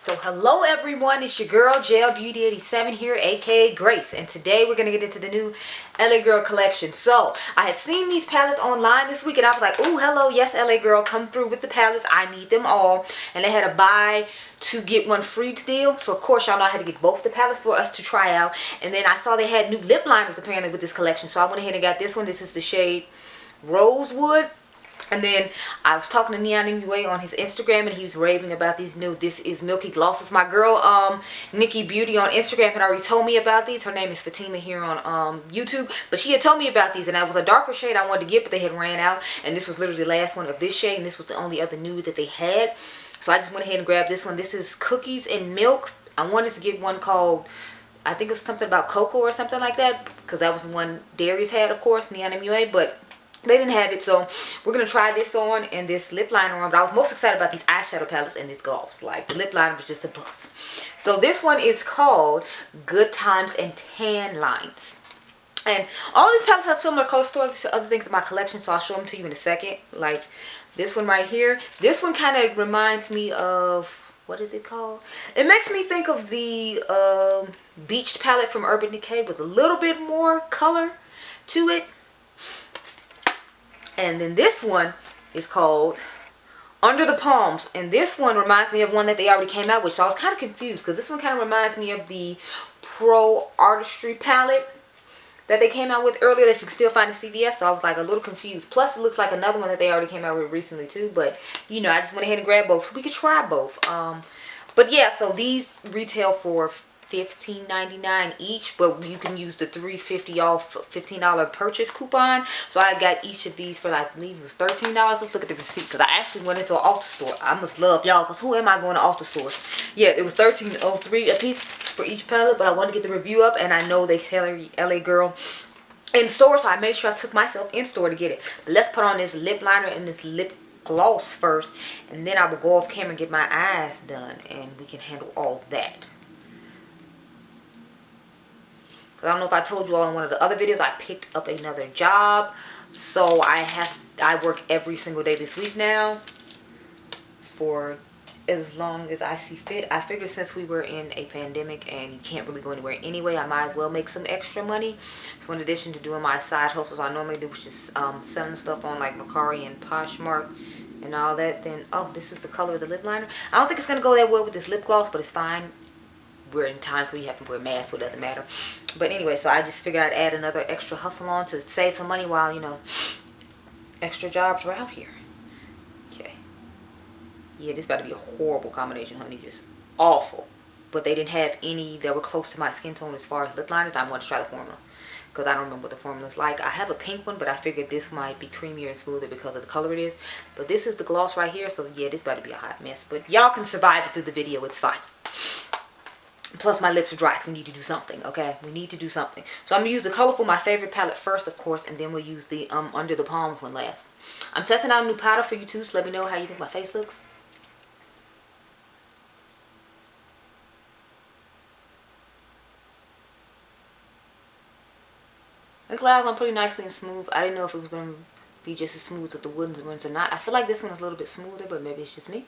So hello everyone, it's your girl Jail Beauty 87 here, aka Grace, and today we're gonna get into the new LA Girl collection. So I had seen these palettes online this week and I was like, oh hello, yes LA Girl, come through with the palettes, I need them all. And they had a buy to get one free deal, so of course y'all know I had to get both the palettes for us to try out. And then I saw they had new lip liners apparently with this collection, so I went ahead and got this one. This is the shade Rosewood. And then I was talking to Adriangameover on his Instagram and he was raving about these new This Is Milky glosses. My girl Nikki Beauty on Instagram had already told me about these. Her name is Fatima here on YouTube. But she had told me about these and that was a darker shade I wanted to get, but they had ran out. And this was literally the last one of this shade and this was the only other nude that they had. So I just went ahead and grabbed this one. This is Cookies and Milk. I wanted to get one called, I think it's something about cocoa or something like that, because that was the one Darius had, of course, Adriangameover, but they didn't have it, so we're gonna try this on and this lip liner on. But I was most excited about these eyeshadow palettes and this gloss. Like, the lip liner was just a plus. So this one is called Good Times and Tan Lines. And all these palettes have similar color stories to other things in my collection, so I'll show them to you in a second. Like this one right here. This one kind of reminds me of, what is it called? It makes me think of the Beached palette from Urban Decay with a little bit more color to it. And then this one is called Under the Palms. And this one reminds me of one that they already came out with. So I was kind of confused because this one kind of reminds me of the Pro Artistry palette that they came out with earlier that you can still find in CVS. So I was like a little confused. Plus it looks like another one that they already came out with recently too. But you know, I just went ahead and grabbed both so we could try both. But yeah, so these retail for $15.99 each, but you can use the $3.50 off $15 purchase coupon. So I got each of these for, like, I believe it was $13. Let's look at the receipt because I actually went into an Ulta store. I must love y'all because who am I going to Ulta stores? Yeah, it was $13.03 a piece for each palette, but I wanted to get the review up and I know they sell LA Girl in store, so I made sure I took myself in store to get it. But let's put on this lip liner and this lip gloss first, and then I will go off camera and get my eyes done and we can handle all that. I don't know if I told you all in one of the other videos, I picked up another job. So I work every single day this week now for as long as I see fit. I figured since we were in a pandemic and you can't really go anywhere anyway, I might as well make some extra money. So in addition to doing my side hustles I normally do, which is selling stuff on like Bakerie and Poshmark and all that, then, oh, this is the color of the lip liner. I don't think it's going to go that well with this lip gloss, but it's fine. We're in times where you have to wear masks, so it doesn't matter. But anyway, so I just figured I'd add another extra hustle on to save some money while, you know, extra jobs are out here. Okay. Yeah, this about to be a horrible combination, honey. Just awful. But they didn't have any that were close to my skin tone as far as lip liners. I'm going to try the formula because I don't remember what the formula is like. I have a pink one, but I figured this might be creamier and smoother because of the color it is. But this is the gloss right here, so yeah, this about to be a hot mess. But y'all can survive it through the video. It's fine. Plus my lips are dry, so we need to do something, okay? We need to do something. So I'm going to use the Colorful, my favorite palette first, of course, and then we'll use the Under the Palms one last. I'm testing out a new powder for you too, so let me know how you think my face looks. It glides on pretty nicely and smooth. I didn't know if it was going to be just as smooth as the wooden ones or not. I feel like this one is a little bit smoother, but maybe it's just me.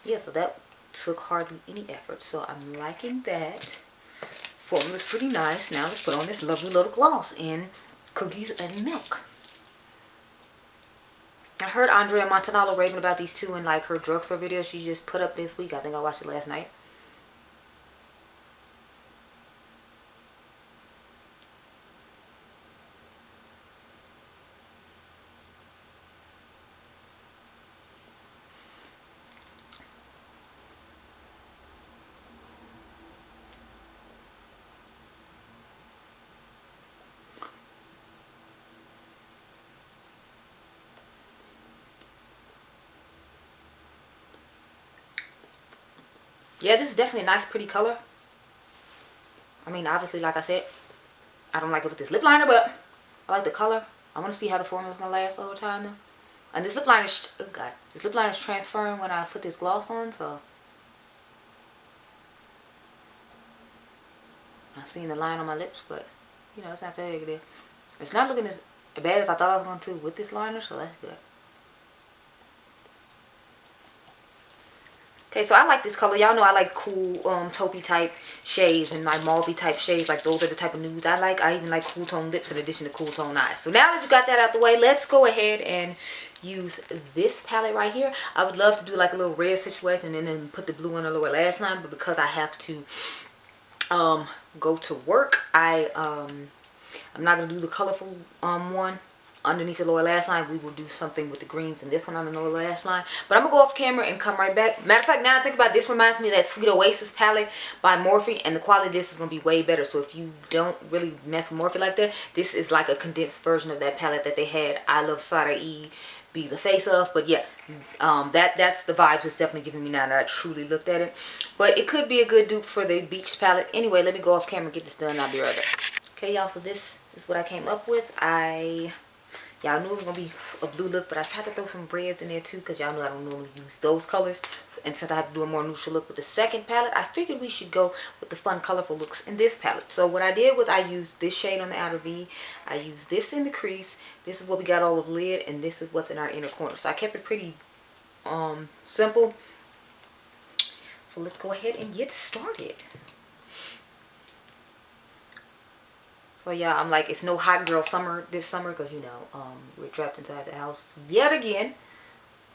Yeah, so that took hardly any effort. So I'm liking that. Formula's pretty nice. Now let's put on this lovely little gloss in Cookies and Milk. I heard Andrea Montanalo raving about these two in like her drugstore video she just put up this week. I think I watched it last night. Yeah, this is definitely a nice, pretty color. I mean, obviously, like I said, I don't like it with this lip liner, but I like the color. I want to see how the formula is going to last over time, though. And this lip liner is, oh God, this lip liner is transferring when I put this gloss on, so I seen the line on my lips, but you know, it's not that big a deal. It's not looking as bad as I thought I was going to with this liner, so that's good. Okay, so I like this color. Y'all know I like cool taupey type shades and like mauvey type shades. Like those are the type of nudes I like. I even like cool tone lips in addition to cool tone eyes. So now that we got that out the way, let's go ahead and use this palette right here. I would love to do like a little red situation and then put the blue on the lower lash line, but because I have to go to work, I'm not gonna do the colorful one underneath the lower lash line. We will do something with the greens and this one on the lower lash line. But I'm gonna go off camera and come right back. Matter of fact, now I think about it, this reminds me of that Sweet Oasis palette by Morphe, and the quality of this is gonna be way better. So if you don't really mess with Morphe like that, this is like a condensed version of that palette that they had I Love Sada E be the face of. But yeah, that's the vibes it's definitely giving me now that I truly looked at it. But it could be a good dupe for the beach palette. Anyway, let me go off camera and get this done and I'll be right back. Okay, y'all, so this is what I came up with. Y'all knew it was going to be a blue look, but I tried to throw some reds in there too because y'all know I don't normally use those colors. And since I have to do a more neutral look with the second palette, I figured we should go with the fun, colorful looks in this palette. So what I did was I used this shade on the outer V. I used this in the crease. This is what we got all of lid, and this is what's in our inner corner. So I kept it pretty simple. So let's go ahead and get started. So yeah, I'm like, it's no hot girl summer this summer because, you know, we're trapped inside the house yet again.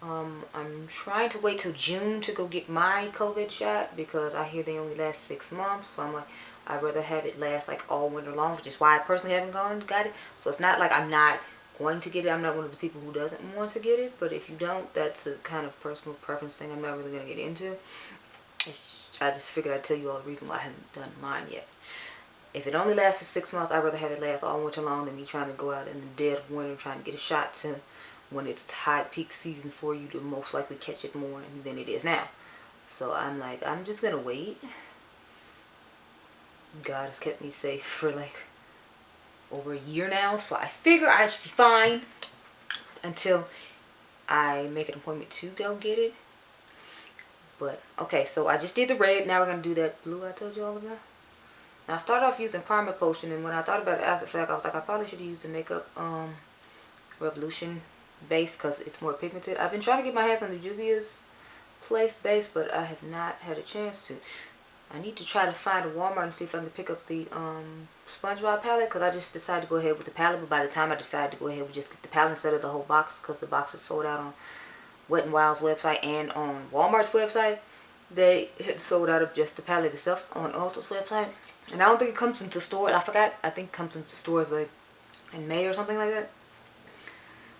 I'm trying to wait till June to go get my COVID shot because I hear they only last 6 months. So I'm like, I'd rather have it last like all winter long, which is why I personally haven't got it. So it's not like I'm not going to get it. I'm not one of the people who doesn't want to get it. But if you don't, that's a kind of personal preference thing I'm not really going to get into. I just figured I'd tell you all the reason why I haven't done mine yet. If it only lasted 6 months, I'd rather have it last all winter long than me trying to go out in the dead of winter trying to get a shot to when it's high peak season for you to most likely catch it more than it is now. So I'm like, I'm just going to wait. God has kept me safe for like over a year now. So I figure I should be fine until I make an appointment to go get it. But okay, so I just did the red. Now we're going to do that blue I told you all about. Now I started off using Primer Potion, and when I thought about it after the fact, I was like, I probably should use the Makeup Revolution base because it's more pigmented. I've been trying to get my hands on the Juvia's Place base, but I have not had a chance to. I need to try to find a Walmart and see if I can pick up the SpongeBob palette because I just decided to go ahead with the palette. But by the time I decided to go ahead, we just get the palette instead of the whole box because the box is sold out on Wet n Wild's website and on Walmart's website. They had sold out of just the palette itself on Ulta's website. And I don't think it comes into stores. I forgot. I think it comes into stores like in May or something like that.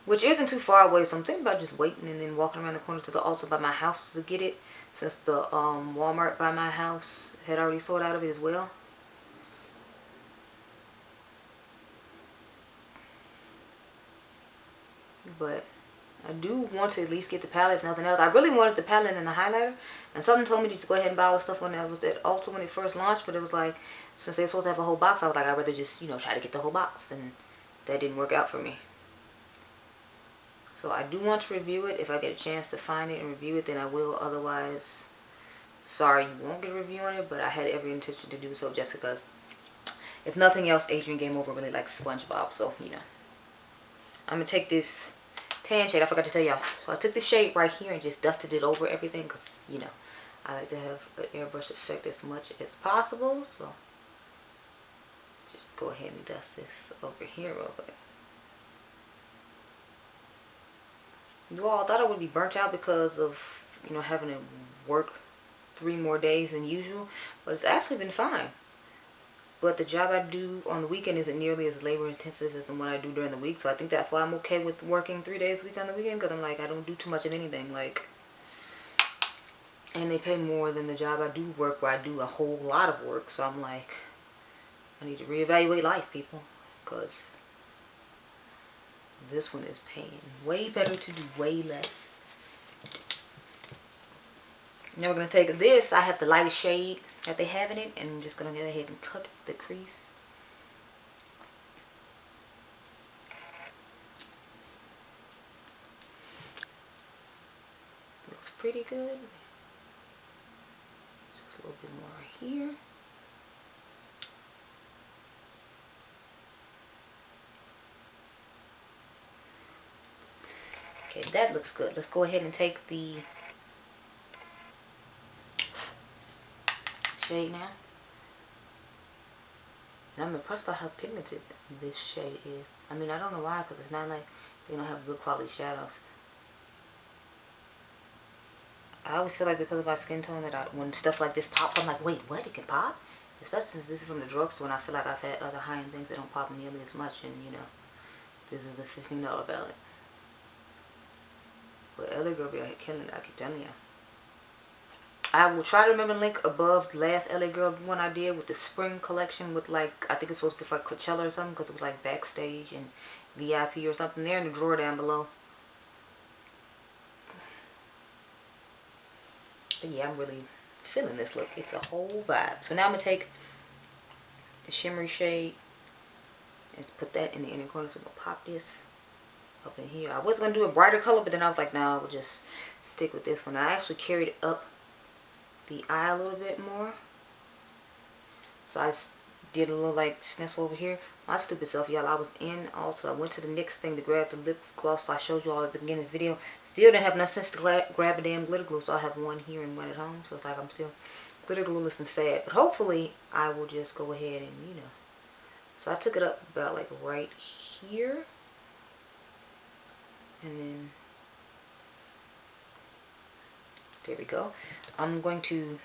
Which isn't too far away. So I'm thinking about just waiting and then walking around the corner to the Ulta by my house to get it. Since the Walmart by my house had already sold out of it as well. But I do want to at least get the palette if nothing else. I really wanted the palette and the highlighter. And something told me to just go ahead and buy all the stuff when I was at Ulta when it first launched. But it was like, since they were supposed to have a whole box, I was like, I'd rather just, you know, try to get the whole box. And that didn't work out for me. So I do want to review it. If I get a chance to find it and review it, then I will. Otherwise, sorry, you won't get a review on it. But I had every intention to do so just because, if nothing else, Adriangameover really likes SpongeBob. So, you know. I'm going to take this tan shade. I forgot to tell y'all. So I took the shade right here and just dusted it over everything. Because, you know, I like to have an airbrush effect as much as possible. So, just go ahead and dust this over here real quick. You all thought I would be burnt out because of, you know, having to work 3 more days than usual. But it's actually been fine. But the job I do on the weekend isn't nearly as labor intensive as what I do during the week. So I think that's why I'm okay with working 3 days a week on the weekend. Because I'm like, I don't do too much of anything. Like, and they pay more than the job I do work where I do a whole lot of work. So I'm like, I need to reevaluate life, people. Because this one is paying way better to do way less. Now we're going to take this. I have the lightest shade that they have in it. And I'm just going to go ahead and cut the crease. Looks pretty good. Just a little bit more here. Okay, that looks good. Let's go ahead and take the shade now. And I'm impressed by how pigmented this shade is. I mean, I don't know why, because it's not like they don't have good quality shadows. I always feel like because of my skin tone that when stuff like this pops, I'm like, wait, what? It can pop? Especially since this is from the drugstore, and I feel like I've had other high-end things that don't pop nearly as much, and you know, this is the $15 palette. But LA Girl be out here killing it, I keep telling you. I will try to remember the link above the last LA Girl one I did with the spring collection with like, I think it's supposed to be for Coachella or something, because it was like backstage and VIP or something. There in the drawer down below. But yeah, I'm really feeling this look. It's a whole vibe. So now I'm going to take the shimmery shade and put that in the inner corner. So I'm going to pop this up in here. I was going to do a brighter color, but then I was like, no, we'll just stick with this one. And I actually carried up the eye a little bit more. So I did a little like snizzle over here. My stupid self, y'all. I was in also. I went to the next thing to grab the lip gloss. So I showed you all at the beginning of this video. Still didn't have enough sense to grab a damn glitter glue. So I have one here and one at home. So it's like I'm still glitter glueless and sad. But hopefully I will just go ahead and, you know. So I took it up about like right here. And then there we go. I'm going to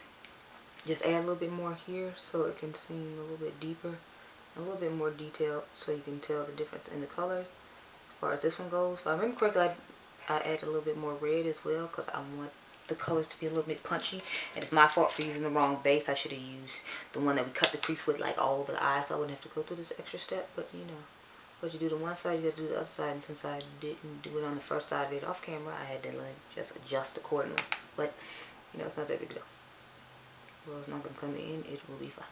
just add a little bit more here so it can seem a little bit deeper, a little bit more detailed, so you can tell the difference in the colors as far as this one goes. If I remember correctly, I added a little bit more red as well because I want the colors to be a little bit punchy. And it's my fault for using the wrong base. I should have used the one that we cut the crease with like all over the eye, so I wouldn't have to go through this extra step. But you know, what you do to one side, you got to do the other side. And since I didn't do it on the first side, I did it off camera, I had to like just adjust accordingly. But you know, it's not that big a deal. Well, it's not going to come in. It will be fine.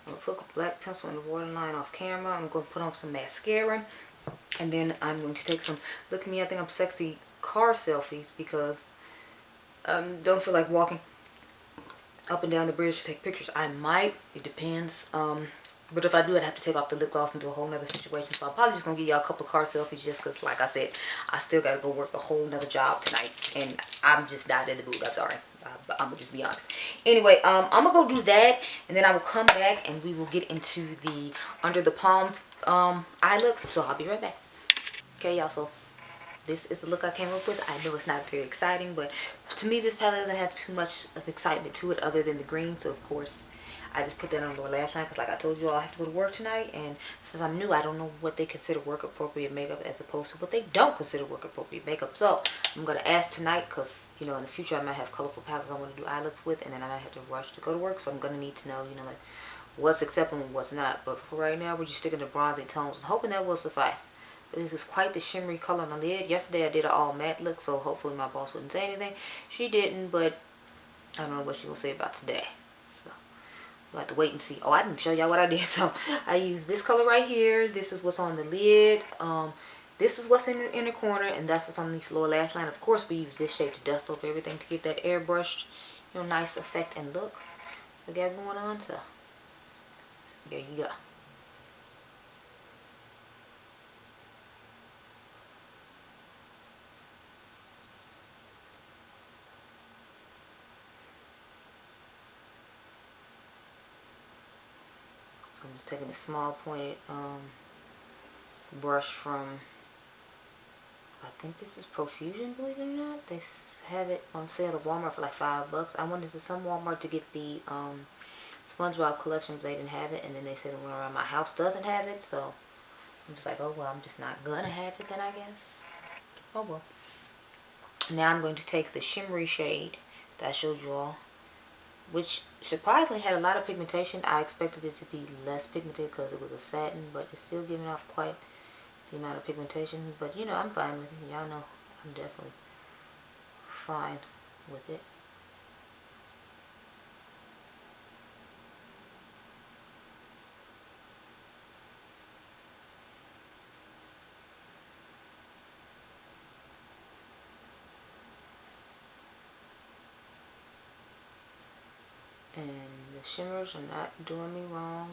I'm going to put a black pencil in the waterline off camera. I'm going to put on some mascara. And then I'm going to take some, look at me, I think I'm sexy car selfies because I don't feel like walking up and down the bridge to take pictures. I might. It depends. But if I do, I'd have to take off the lip gloss and do a whole nother situation. So I'm probably just going to give y'all a couple of car selfies just because, like I said, I still got to go work a whole nother job tonight. And I'm just not in the mood. I'm sorry. I'm going to just be honest. Anyway, I'm going to go do that. And then I will come back and we will get into the under the palms eye look. So I'll be right back. Okay, y'all. So this is the look I came up with. I know it's not very exciting, but to me this palette doesn't have too much of excitement to it other than the green. So of course I just put that on the lower lash line because like I told you all, I have to go to work tonight, and since I'm new, I don't know what they consider work appropriate makeup as opposed to what they don't consider work appropriate makeup. So I'm going to ask tonight because, you know, in the future I might have colorful palettes I want to do eye looks with, and then I might have to rush to go to work. So I'm going to need to know, you know, like what's acceptable and what's not. But for right now, we're just sticking to bronzy tones and hoping that will suffice. This is quite the shimmery color on the lid. Yesterday I did an all matte look, so hopefully my boss wouldn't say anything. She didn't, but I don't know what she will say about today. So we'll have to wait and see. Oh, I didn't show y'all what I did. So I used this color right here. This is what's on the lid. This is what's in the inner corner, and that's what's on the lower lash line. Of course, we use this shade to dust over everything to give that airbrushed, you know, nice effect and look we got going on. So there you go. So I'm just taking a small pointed brush from, I think this is Profusion, believe it or not. They have it on sale at Walmart for like $5. I went to some Walmart to get the SpongeBob collection, but they didn't have it. And then they said the one around my house doesn't have it. So I'm just like, oh well, I'm just not gonna have it then, I guess. Oh well. Now I'm going to take the shimmery shade that I showed you all, which surprisingly had a lot of pigmentation. I expected it to be less pigmented because it was a satin, but it's still giving off quite the amount of pigmentation. But you know, I'm fine with it. Y'all know I'm definitely fine with it. And the shimmers are not doing me wrong.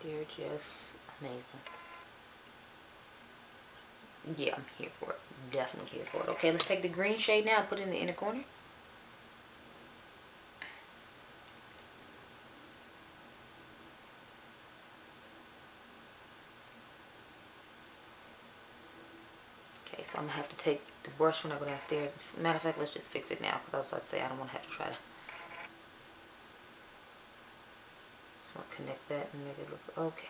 They're just amazing. Yeah, I'm here for it. I'm definitely here for it. Okay, let's take the green shade now and put it in the inner corner. Okay, so I'm going to have to take the brush when I go downstairs. Matter of fact, let's just fix it now because I was about to say I don't want to have to try to. Just want to connect that and make it look okay.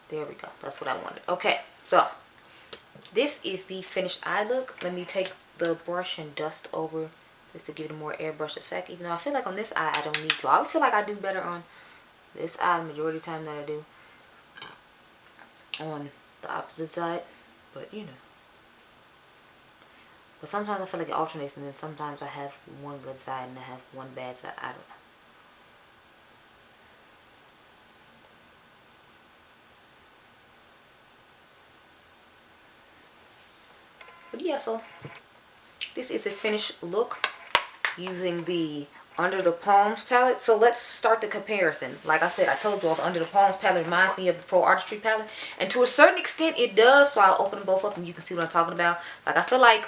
There we go. That's what I wanted. Okay, so this is the finished eye look. Let me take the brush and dust over just to give it a more airbrush effect. Even though I feel like on this eye I don't need to. I always feel like I do better on this eye the majority of the time than I do on the opposite side. But you know. But sometimes I feel like it alternates, and then sometimes I have one good side and I have one bad side. I don't know. But yeah, so this is a finished look using the Under the Palms palette. So let's start the comparison. Like I said, I told you all the Under the Palms palette reminds me of the Pro Artistry palette. And to a certain extent it does. So I'll open them both up and you can see what I'm talking about. Like I feel like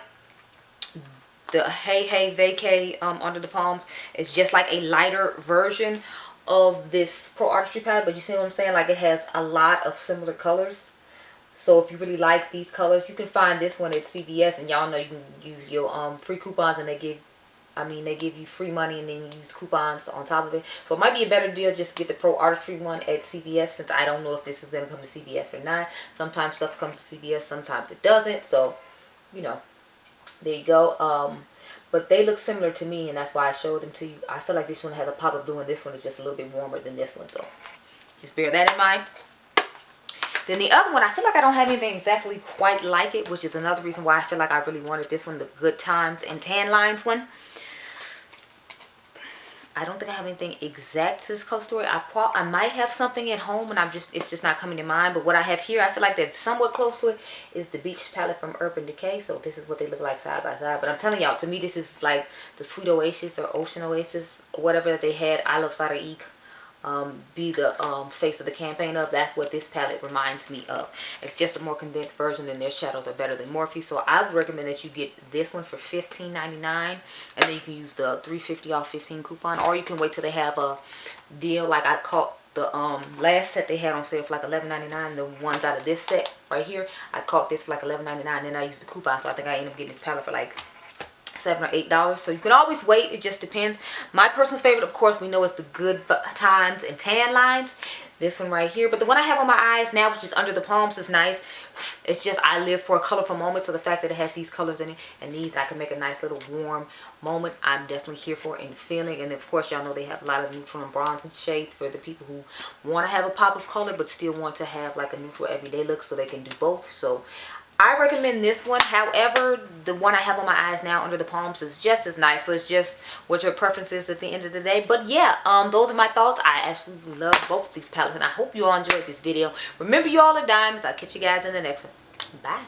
the Hey Vacay Under the Palms is just like a lighter version of this Pro Artistry palette. But you see what I'm saying? Like it has a lot of similar colors. So if you really like these colors, you can find this one at CVS, and y'all know you can use your free coupons, and they give you free money and then you use coupons on top of it. So it might be a better deal just to get the Pro Artistry one at CVS, since I don't know if this is going to come to CVS or not. Sometimes stuff comes to CVS, sometimes it doesn't. So, you know, there you go. But they look similar to me, and that's why I showed them to you. I feel like this one has a pop of blue and this one is just a little bit warmer than this one. So just bear that in mind. Then the other one, I feel like I don't have anything exactly quite like it, which is another reason why I feel like I really wanted this one, the Good Times and Tan Lines one. I don't think I have anything exact to this color story. I might have something at home, and it's just not coming to mind. But what I have here, I feel like that's somewhat close to it, is the Beach palette from Urban Decay. So this is what they look like side by side. But I'm telling y'all, to me, this is like the Sweet Oasis or Ocean Oasis, or whatever that they had. I Love Cider Eek. Be the face of the campaign of. That's what this palette reminds me of. It's just a more condensed version, and their shadows are better than Morphe. So I would recommend that you get this one for $15.99, and then you can use the $3.50 off 15 coupon, or you can wait till they have a deal. Like I caught the last set they had on sale for like $11.99. The ones out of this set right here, I caught this for like $11.99, then I used the coupon, so I think I ended up getting this palette for like $7 or $8. So you can always wait. It just depends. My personal favorite, of course, we know is the Good Times and Tan Lines. This one right here. But the one I have on my eyes now, which is Under the Palms, is nice. It's just I live for a colorful moment. So the fact that it has these colors in it and these, I can make a nice little warm moment. I'm definitely here for it and feeling. And of course, y'all know they have a lot of neutral and bronze shades for the people who want to have a pop of color but still want to have like a neutral everyday look, so they can do both. So I recommend this one. However, the one I have on my eyes now, Under the Palms, is just as nice. So it's just what your preference is at the end of the day. But yeah, those are my thoughts. I actually love both of these palettes, and I hope you all enjoyed this video. Remember, you all are diamonds. I'll catch you guys in the next one. Bye.